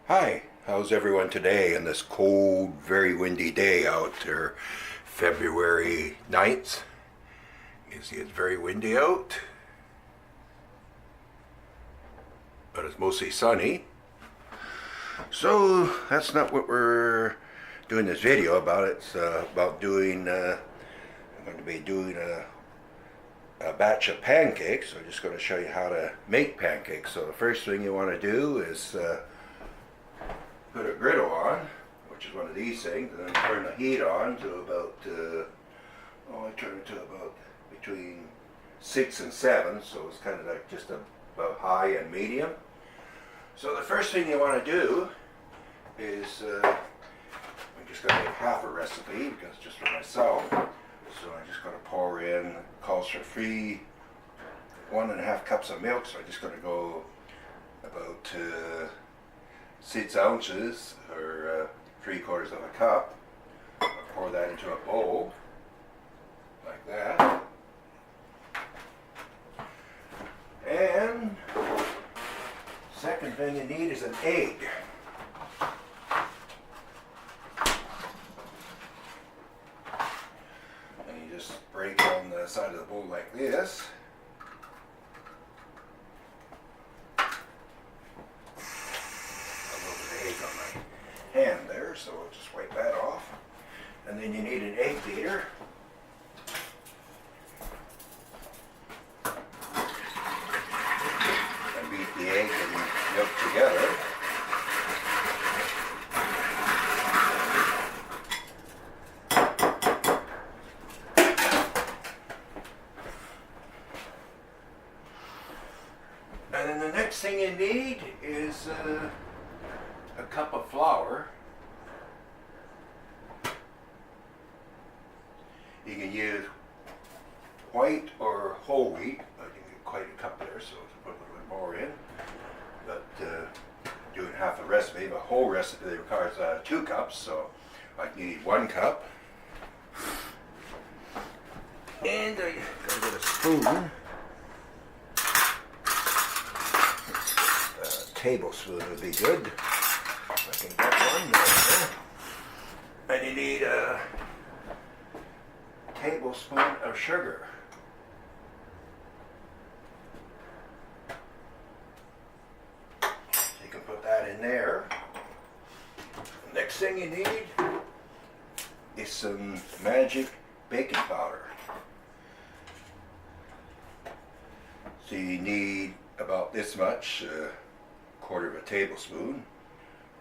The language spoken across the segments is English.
Hi, how's everyone today on this cold, very windy day out there, February 9th? You see it's very windy out, but it's mostly sunny. So that's not what we're doing this video about. It's about doing, I'm going to be doing a batch of pancakes. So I'm just going to show you how to make pancakes. So the first thing you want to do is put a griddle on, which is one of these things, and then turn the heat on to about, I turn it to about between 6 and 7, so it's kind of like just about high and medium. So the first thing you want to do is, I'm just going to make half a recipe because it's just for myself. So I'm just going to pour in, calls for 1.5 cups of milk, so I'm just going to go about 6 ounces or 3/4 of a cup. I'll pour that into a bowl like that. And second thing you need is an egg. And you just break on the side of the bowl like this. Hand there, so I'll just wipe that off. And then you need an egg beater. And beat the egg and milk together. And then the next thing you need is a cup of flour. You can use white or whole wheat. I can get quite a cup there, so I'll put a little bit more in. But doing half the recipe, the whole recipe requires 2 cups, so I need 1 cup. And I gotta get a spoon. A tablespoon would be good. I can get one there. And you need a tablespoon of sugar. So you can put that in there. Next thing you need is some magic baking powder. So you need about this much, 1/4 of a tablespoon.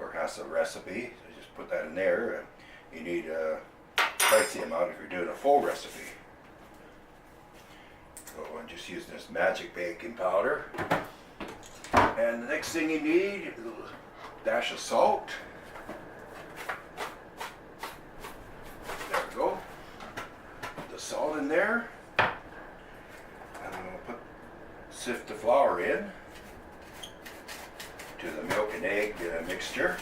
Or has a recipe, so just put that in there. You need twice the amount if you're doing a full recipe. So I'm just using this magic baking powder. And the next thing you need is a dash of salt. There we go. Put the salt in there. And I'm going to sift the flour in to the milk and egg mixture.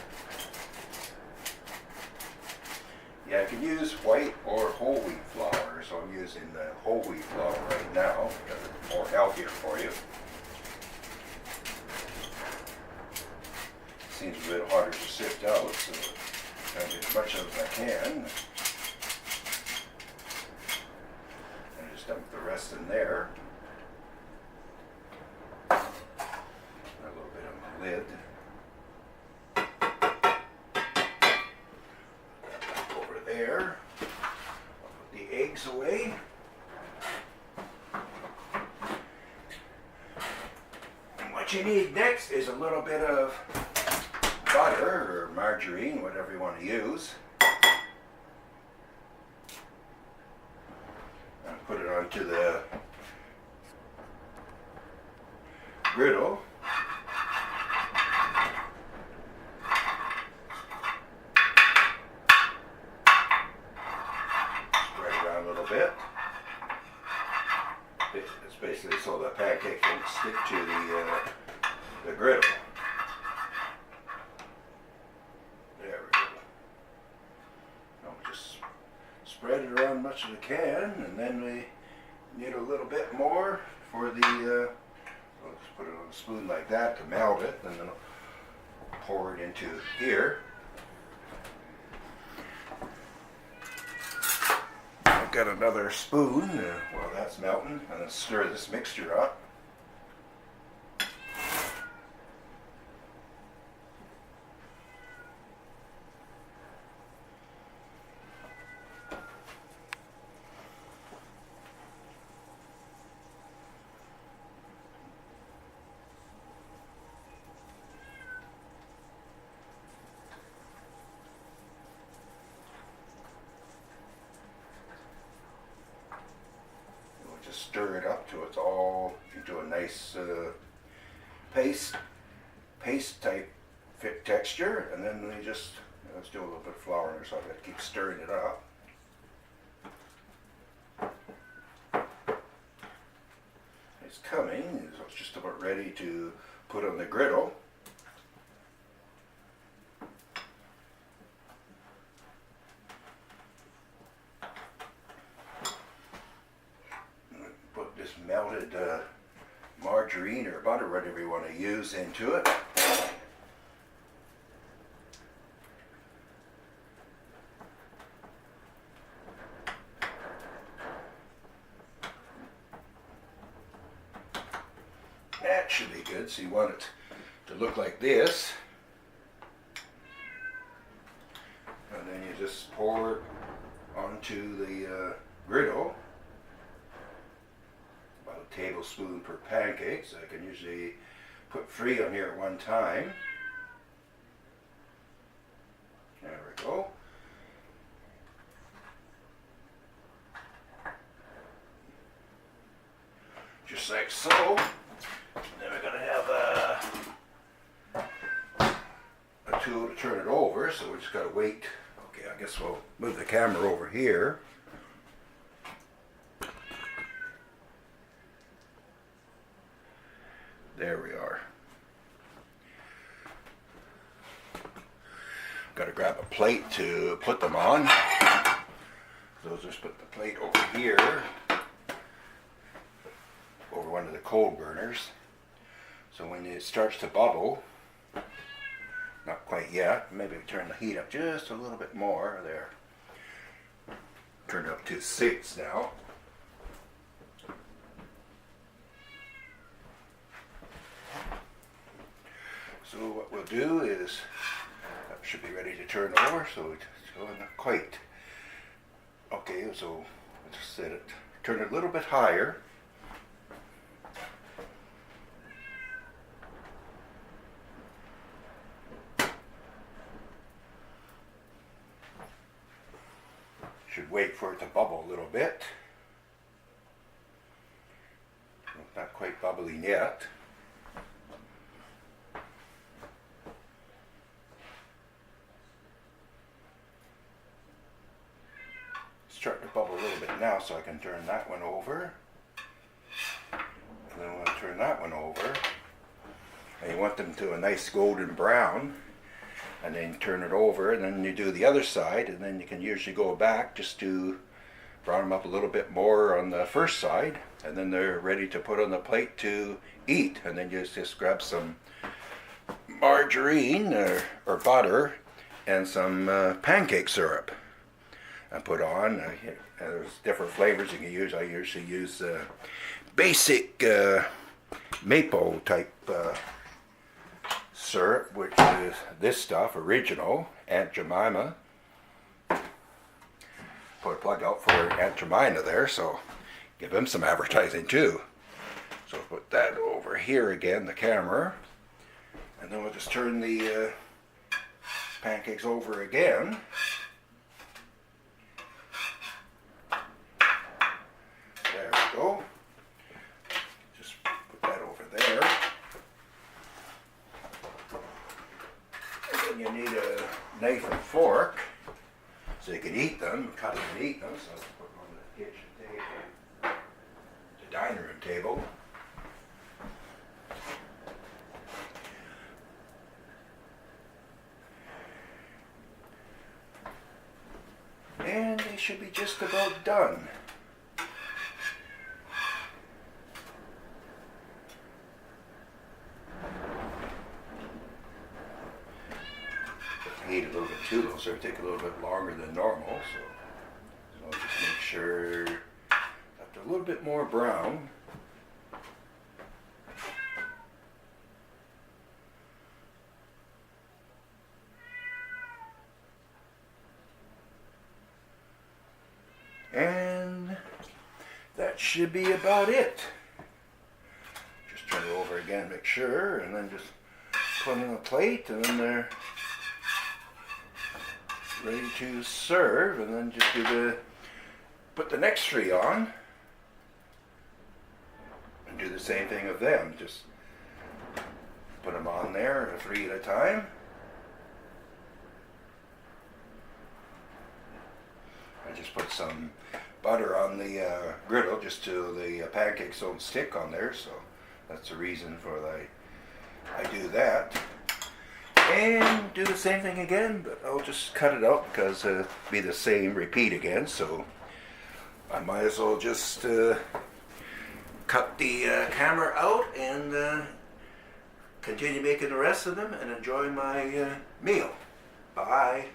Yeah, I can use white or whole wheat flour, so I'm using the whole wheat flour right now because it's more healthier for you. Seems a bit harder to sift out, so I'll get as much of it as I can. And just dump the rest in there. Lid. Over there. I'll put the eggs away. And what you need next is a little bit of butter or margarine, whatever you want to use. And put it onto the griddle. Bit. It's basically so the pancake won't stick to the griddle. There we go. I'll just spread it around much as I can, and then we need a little bit more for the. I'll just put it on a spoon like that to melt it, and then I'll pour it into here. I've got another spoon while that's melting, and then stir this mixture up. Just stir it up till it's all into a nice paste type fit texture, and then we just let's do a little bit of flour in there, so I've got to keep stirring it up. It's coming, so it's just about ready to put on the griddle. Melted margarine or butter, whatever you want to use, into it. That should be good. So you want it to look like this, and then you just pour it onto the griddle. Tablespoon per pancake, so I can usually put 3 on here at one time. There we go. Just like so. Then we're going to have a tool to turn it over, so we just got to wait. Okay, I guess we'll move the camera over here. There we are. Got to grab a plate to put them on. So I'll just put the plate over here, over one of the coal burners. So when it starts to bubble, not quite yet, maybe turn the heat up just a little bit more. There. Turn it up to 6 now. So what we'll do is, that should be ready to turn over, so it's not quite. Okay, so we'll just set it, turn it a little bit higher. Should wait for it to bubble a little bit. Not quite bubbling yet. Starting to bubble a little bit now, so I can turn that one over, and then we'll turn that one over, and you want them to a nice golden brown, and then turn it over, and then you do the other side, and then you can usually go back just to brown them up a little bit more on the first side, and then they're ready to put on the plate to eat. And then you just grab some margarine or butter and some pancake syrup and put on. There's different flavors you can use. I usually use basic maple type syrup, which is this stuff, original, Aunt Jemima. Put a plug out for Aunt Jemima there, so give them some advertising too. So put that over here again, the camera, and then we'll just turn the pancakes over again. There we go. Just put that over there. And then you need a knife and fork so you can eat them, cut them and eat them. So let's put them on the kitchen table, the dining room table. And they should be just about done. heat a little bit too low, so it take a little bit longer than normal. So I'll just make sure after a little bit more brown. And that should be about it. Just turn it over again, make sure, and then just put it on a plate, and then they're ready to serve. And then just put the next 3 on, and do the same thing with them. Just put them on there, 3 at a time. I just put some butter on the griddle just so the pancakes don't stick on there, so that's the reason for I do that. And do the same thing again, but I'll just cut it out because it'll be the same repeat again, so I might as well just cut the camera out and continue making the rest of them and enjoy my meal. Bye.